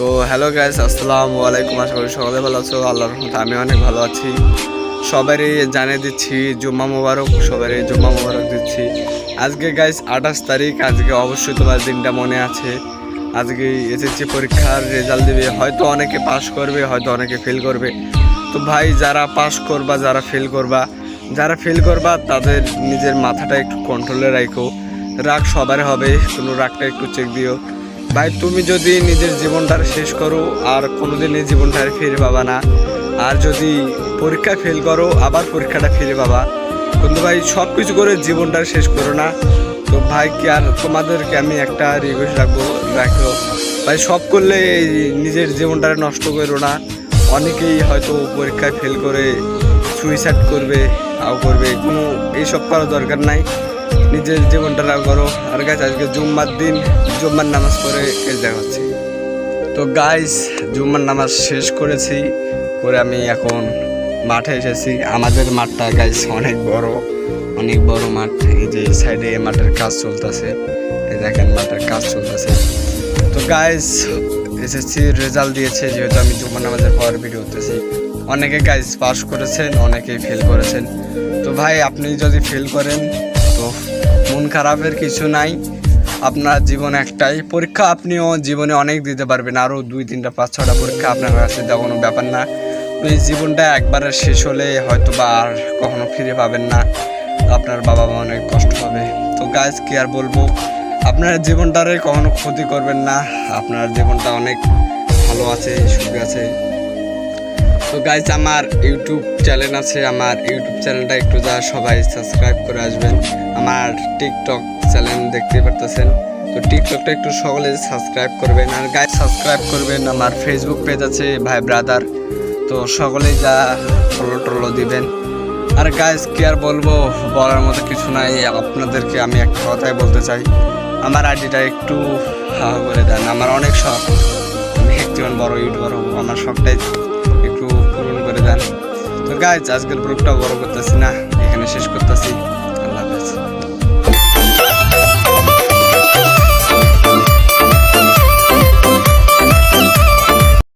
তো hello guys, আসসালামু আলাইকুম। আশা করি সকলে ভালো আছো। আল্লাহর রহমতে আমি অনেক ভালো আছি। সবারই জানিয়ে দিচ্ছি জুম্মা মোবারক, সবারই জুম্মা মোবারক দিচ্ছি। আজকে গাইস 28 তারিখ, আজকে অবশ্যই তোমার দিনটা মনে আছে। আজকে এসএসসি পরীক্ষার রেজাল্ট দেবে, হয়তো অনেকে পাস করবে, হয়তো অনেকে ফেল করবে। তো ভাই যারা পাস করবা, যারা ফেল করবা তাদের নিজের মাথাটা একটু কন্ট্রোলে রাখো। রাগ সবার হবে, কোনো রাগটা একটু চেক দিও ভাই। তুমি যদি নিজের জীবনটা শেষ করো আর কোনোদিন এই জীবনটা ফিরে পাবা না। আর যদি পরীক্ষা ফেল করো আবার পরীক্ষাটা ফিরে পাবা, কিন্তু ভাই সব কিছু করে জীবনটা শেষ করো না। তো ভাই কি আর তোমাদেরকে আমি একটা রিকোয়েস্ট রাখো ভাই, সব করলে নিজের জীবনটা নষ্ট করো না। অনেকেই হয়তো পরীক্ষায় ফেল করে সুইসাইড করবে, কোনো এইসব করার দরকার নাই। নিজের জীবনটা না করো। আর গাইস আজকে জুম্মার দিন, জুম্মার নামাজ পড়ে দেখা হচ্ছে। তো গাইস জুম্মার নামাজ শেষ করেছি, করে আমি এখন মাঠে এসেছি। আমাদের মাঠটা গাইস অনেক বড় মাঠ। এই যে সাইডে মাঠের কাজ চলতেছে, এই দেখেন মাঠের কাজ চলতেছে। তো গাইস এসএসসির রেজাল্ট দিয়েছে, যেহেতু আমি জুম্মার নামাজের পর ভিডিও করতেছি। অনেকে গাইস পাস করেছেন, অনেকে ফেল করেছেন। তো ভাই আপনি যদি ফেল করেন তো মন খারাপের কিছু নাই। আপনার জীবন একটাই পরীক্ষা, আপনিও জীবনে অনেক দিতে পারবেন। আরও 2, 3, 5, 6টা পরীক্ষা আপনার কাছে দেওয়া কোনো ব্যাপার না। তো এই জীবনটা একবারে শেষ হলে হয়তো বা আর কখনো ফিরে পাবেন না। আপনার বাবা মা অনেক কষ্ট হবে। তো গাইস কি আর বলবো, আপনার জীবনটারে কখনো ক্ষতি করবেন না। আপনার জীবনটা অনেক ভালো আছে, সুখে আছে। তো গাইস আমার ইউটিউব চ্যানেল আছে, আমার ইউটিউব চ্যানেলটা একটু সবাই সাবস্ক্রাইব করে আসবেন। আমার টিকটক চ্যানেল দেখতে পারতেছেন, তো টিকটকটা একটু সকলে সাবস্ক্রাইব করবেন। আর গাইস সাবস্ক্রাইব করবেন। আমার ফেসবুক পেজ আছে ভাই ব্রাদার, তো সকলেই ফলো দিবেন। আর গাইস কি আর বলবো, বলার মতো কিছু নাই। আপনাদেরকে আমি একটা কথাই বলতে চাই, আমার আইডিটা একটু করে দেন। আমার অনেক শখ, আমি একজন বড় ইউটিউবার হবো। আমার শখটাই একটু পূরণ করে দেন। তো গাইস আজকের ব্লগটা বড় করতেছি না, এখানে শেষ করতেছি।